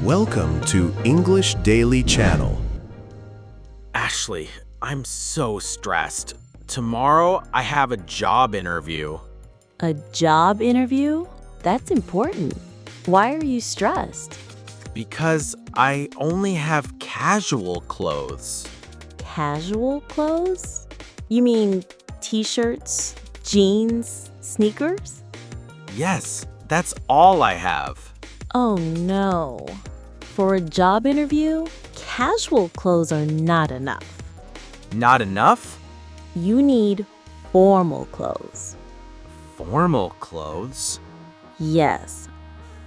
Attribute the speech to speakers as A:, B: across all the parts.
A: Welcome to English Daily Channel.
B: Ashley, I'm so stressed. Tomorrow I have a job interview.
C: A job interview? That's important. Why are you stressed?
B: Because I only have casual clothes.
C: Casual clothes? You mean t-shirts, jeans, sneakers?
B: Yes, that's all I have.
C: Oh no. For a job interview, casual clothes are not enough.
B: Not enough?
C: You need formal clothes.
B: Formal clothes?
C: Yes,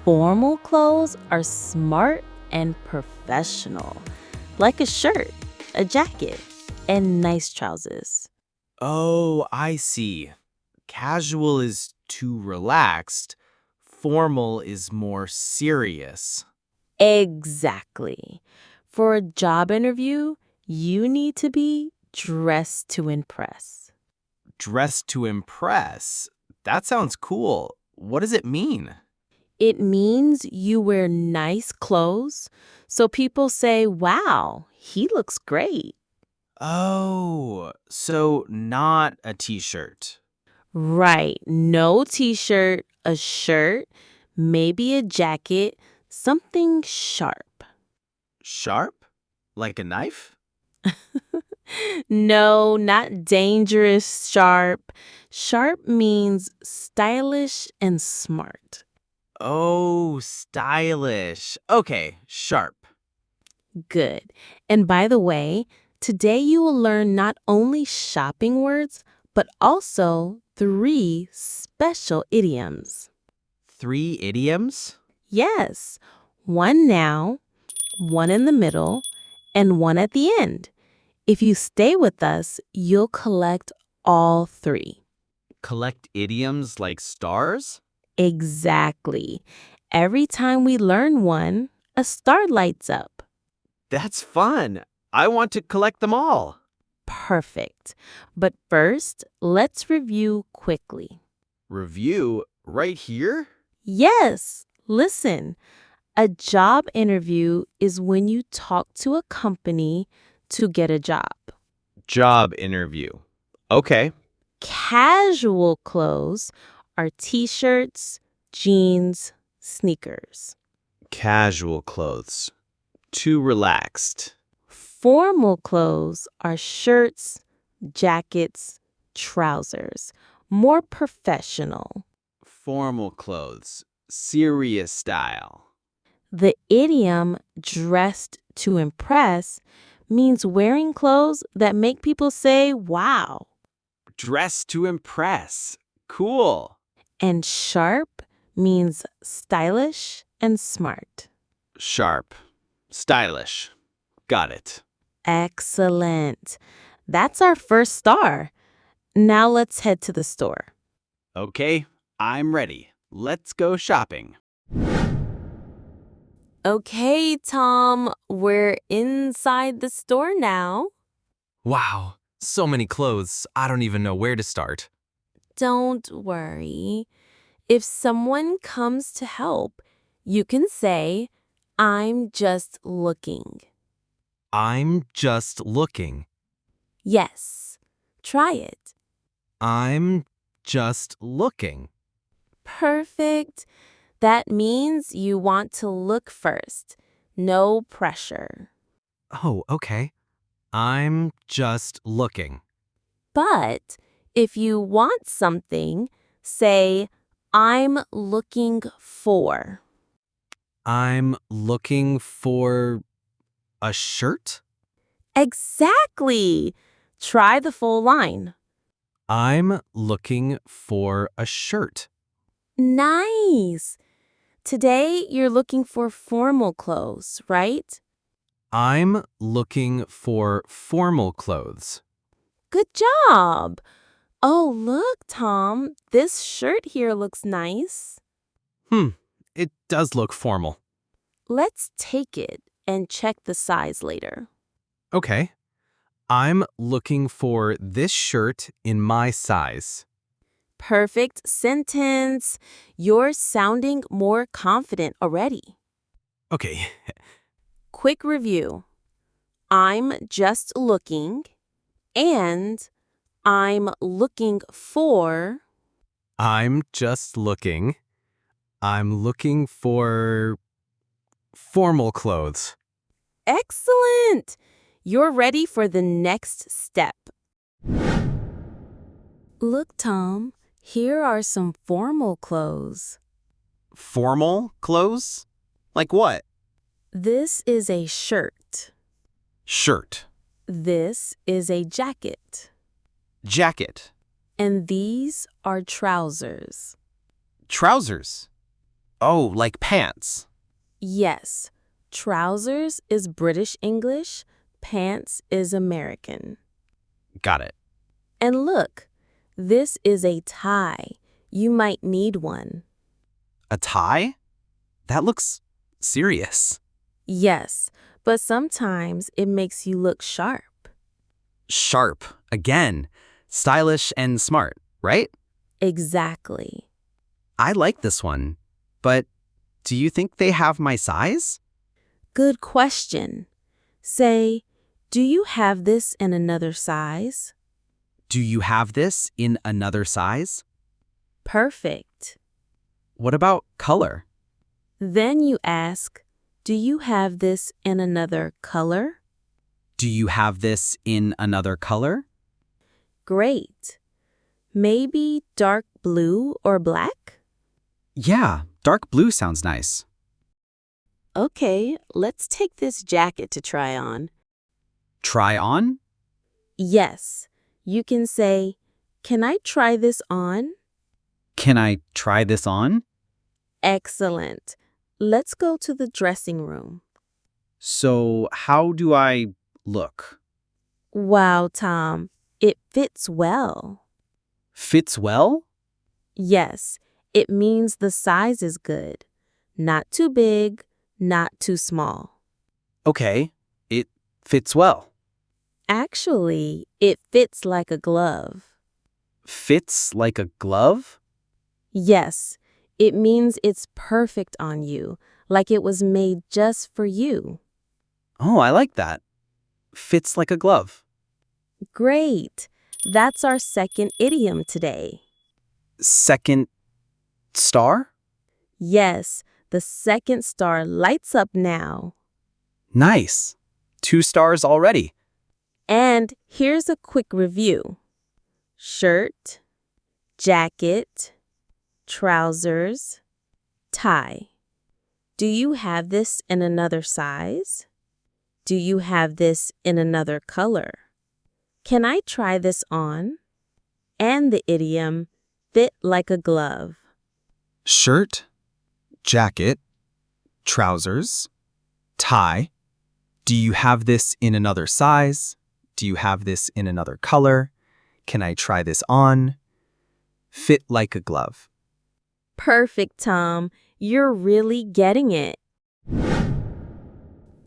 C: formal clothes are smart and professional, like a shirt, a jacket, and nice trousers.
B: Oh, I see. Casual is too relaxed. Formal is more serious.
C: Exactly. For a job interview, you need to be dressed to impress.
B: Dressed to impress? That sounds cool. What does it mean?
C: It means you wear nice clothes, so people say, wow, he looks great.
B: Oh, so not a t-shirt.
C: Right. No t-shirt, a shirt, maybe a jacket, something sharp.
B: Sharp? Like a knife?
C: No, not dangerous sharp. Sharp means stylish and smart.
B: Oh, stylish. Okay, sharp.
C: Good. And by the way, today you will learn not only shopping words, but also 3 special idioms.
B: 3 idioms?
C: Yes, one now, one in the middle, and one at the end. If you stay with us, you'll collect all 3.
B: Collect idioms like stars?
C: Exactly. Every time we learn one, a star lights up.
B: That's fun. I want to collect them all.
C: Perfect. But first, let's review quickly.
B: Review right here?
C: Yes, listen. A job interview is when you talk to a company to get a job.
B: Job interview. Okay.
C: Casual clothes are t-shirts, jeans, sneakers.
B: Casual clothes. Too relaxed.
C: Formal clothes are shirts, jackets, trousers. More professional.
B: Formal clothes. Serious style.
C: The idiom dressed to impress means wearing clothes that make people say, wow.
B: Dressed to impress. Cool.
C: And sharp means stylish and smart.
B: Sharp. Stylish. Got it.
C: Excellent. That's our first star. Now let's head to the store.
B: Okay, I'm ready. Let's go shopping.
C: Okay, Tom, we're inside the store now.
D: Wow, so many clothes, I don't even know where to start.
C: Don't worry. If someone comes to help, you can say, I'm just looking.
D: I'm just looking.
C: Yes, try it.
D: I'm just looking.
C: Perfect. That means you want to look first. No pressure.
D: Oh, okay. I'm just looking.
C: But if you want something, say, I'm looking for.
D: I'm looking for a shirt?
C: Exactly. Try the full line.
D: I'm looking for a shirt.
C: Nice. Today, you're looking for formal clothes, right?
D: I'm looking for formal clothes.
C: Good job. Oh, look, Tom. This shirt here looks nice.
D: It does look formal.
C: Let's take it and check the size later.
D: Okay. I'm looking for this shirt in my size.
C: Perfect sentence. You're sounding more confident already.
D: Okay.
C: Quick review. I'm just looking and I'm looking for.
D: I'm just looking. I'm looking for formal clothes.
C: Excellent! You're ready for the next step. Look, Tom, here are some formal clothes.
E: Formal clothes? Like what?
C: This is a shirt.
E: Shirt.
C: This is a jacket.
E: Jacket.
C: And these are trousers.
E: Trousers. Oh, like pants.
C: Yes, trousers is British English, pants is American.
E: Got it.
C: And look, this is a tie. You might need one.
E: A tie? That looks serious.
C: Yes, but sometimes it makes you look sharp.
E: Sharp. Again. Stylish and smart, right?
C: Exactly.
E: I like this one. But do you think they have my size?
C: Good question. Say, do you have this in another size?
E: Do you have this in another size?
C: Perfect.
E: What about color?
C: Then you ask, do you have this in another color?
E: Do you have this in another color?
C: Great. Maybe dark blue or black?
E: Yeah, dark blue sounds nice.
C: Okay, let's take this jacket to try on.
E: Try on?
C: Yes, you can say, can I try this on?
E: Can I try this on?
C: Excellent. Let's go to the dressing room.
E: So, how do I look?
C: Wow, Tom, it fits well.
E: Fits well?
C: Yes, it means the size is good. Not too big, not too small.
E: Okay, it fits well.
C: Actually, it fits like a glove.
E: Fits like a glove?
C: Yes, it means it's perfect on you, like it was made just for you.
E: Oh, I like that. Fits like a glove.
C: Great. That's our second idiom today.
E: Second star?
C: Yes, the second star lights up now.
E: Nice. 2 stars already.
C: And here's a quick review. Shirt, jacket, trousers, tie. Do you have this in another size? Do you have this in another color? Can I try this on? And the idiom, fit like a glove.
D: Shirt, jacket, trousers, tie. Do you have this in another size? Do you have this in another color? Can I try this on? Fit like a glove.
C: Perfect, Tom. You're really getting it.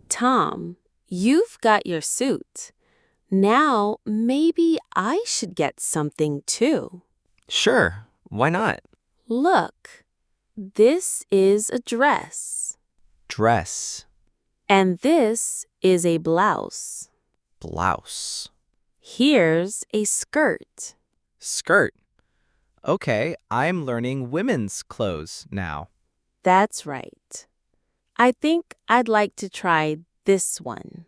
C: Tom, you've got your suit. Now, maybe I should get something too.
B: Sure, why not?
C: Look, this is a dress.
B: Dress,
C: And this is a blouse.
B: blouse,
C: Here's a skirt.
B: skirt. Okay, I'm learning women's clothes now.
C: That's right. I think I'd like to try this one.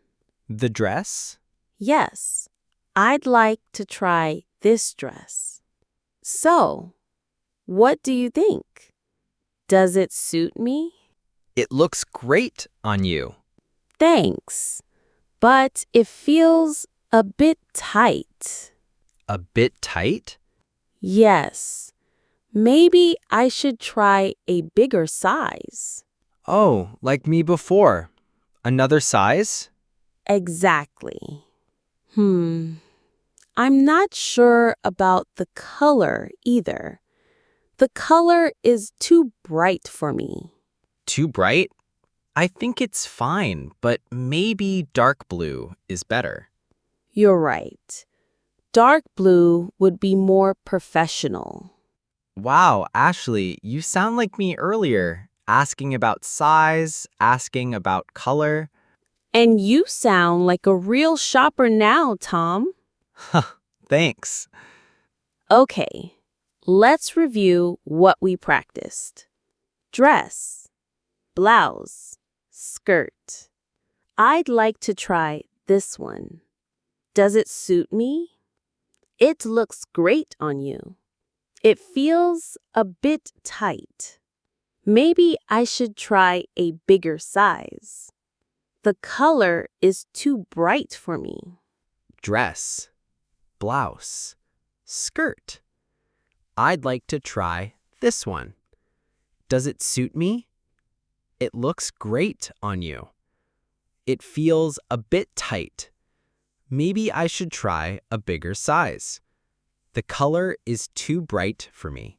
B: The dress?
C: Yes, I'd like to try this dress. So, what do you think? Does it suit me?
B: It looks great on you.
C: Thanks, but it feels a bit tight.
B: A bit tight?
C: Yes, maybe I should try a bigger size.
B: Oh, like me before. Another size?
C: Exactly. I'm not sure about the color either. The color is too bright for me.
B: Too bright? I think it's fine, but maybe dark blue is better.
C: You're right. Dark blue would be more professional.
B: Wow, Ashley, you sound like me earlier.
D: asking about size, asking about color.
C: And you sound like a real shopper now, Tom.
D: Thanks.
C: Okay, let's review what we practiced. Dress, blouse, skirt. I'd like to try this one. Does it suit me? It looks great on you. It feels a bit tight. Maybe I should try a bigger size. The color is too bright for me.
E: Dress, blouse, skirt. I'd like to try this one. Does it suit me? It looks great on you. It feels a bit tight. Maybe I should try a bigger size. The color is too bright for me.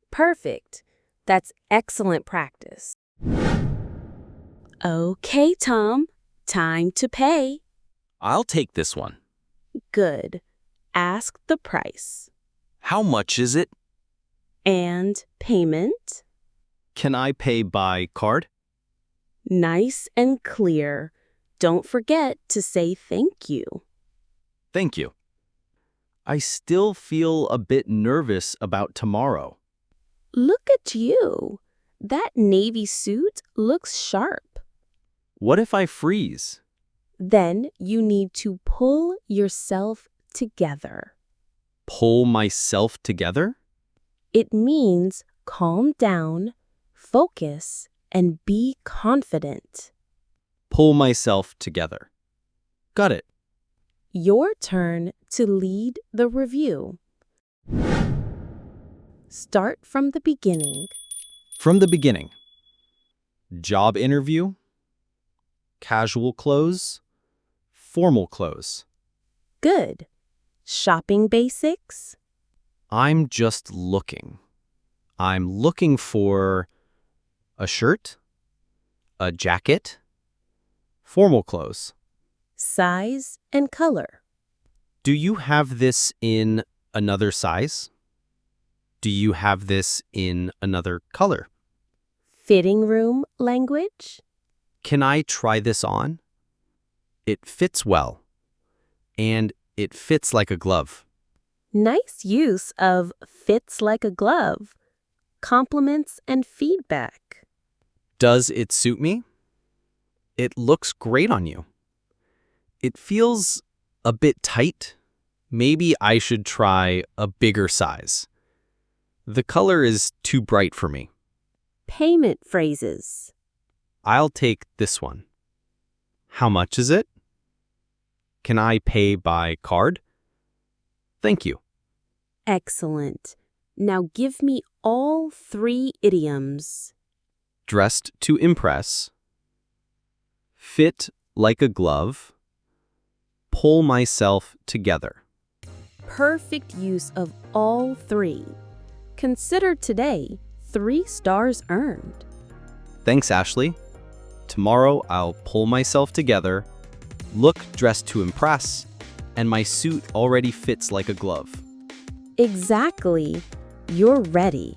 C: Perfect. That's excellent practice. Okay, Tom. Time to pay.
B: I'll take this one.
C: Good. Ask the price.
B: How much is it?
C: And payment.
B: Can I pay by card?
C: Nice and clear. Don't forget to say thank you.
B: Thank you. I still feel a bit nervous about tomorrow.
C: Look at you. That navy suit looks sharp.
B: What if I freeze?
C: Then you need to pull yourself together.
B: Pull myself together?
C: It means calm down, focus, and be confident.
B: Pull myself together. Got it.
C: Your turn to lead the review. Start from the beginning.
B: From the beginning. Job interview. Casual clothes. Formal clothes.
C: Good. Shopping basics.
B: I'm just looking. I'm looking for a shirt, a jacket, formal clothes.
C: Size and color.
B: Do you have this in another size? Do you have this in another color?
C: Fitting room language.
B: Can I try this on? It fits well, and it fits like a glove.
C: Nice use of fits like a glove. Compliments and feedback.
B: Does it suit me? It looks great on you. It feels a bit tight. Maybe I should try a bigger size. The color is too bright for me.
C: Payment phrases.
B: I'll take this one. How much is it? Can I pay by card? Thank you.
C: Excellent. Now give me all 3 idioms.
B: Dressed to impress. Fit like a glove. Pull myself together.
C: Perfect use of all 3. Consider today 3 stars earned.
B: Thanks, Ashley. Tomorrow I'll pull myself together, look dressed to impress, and my suit already fits like a glove.
C: Exactly. You're ready.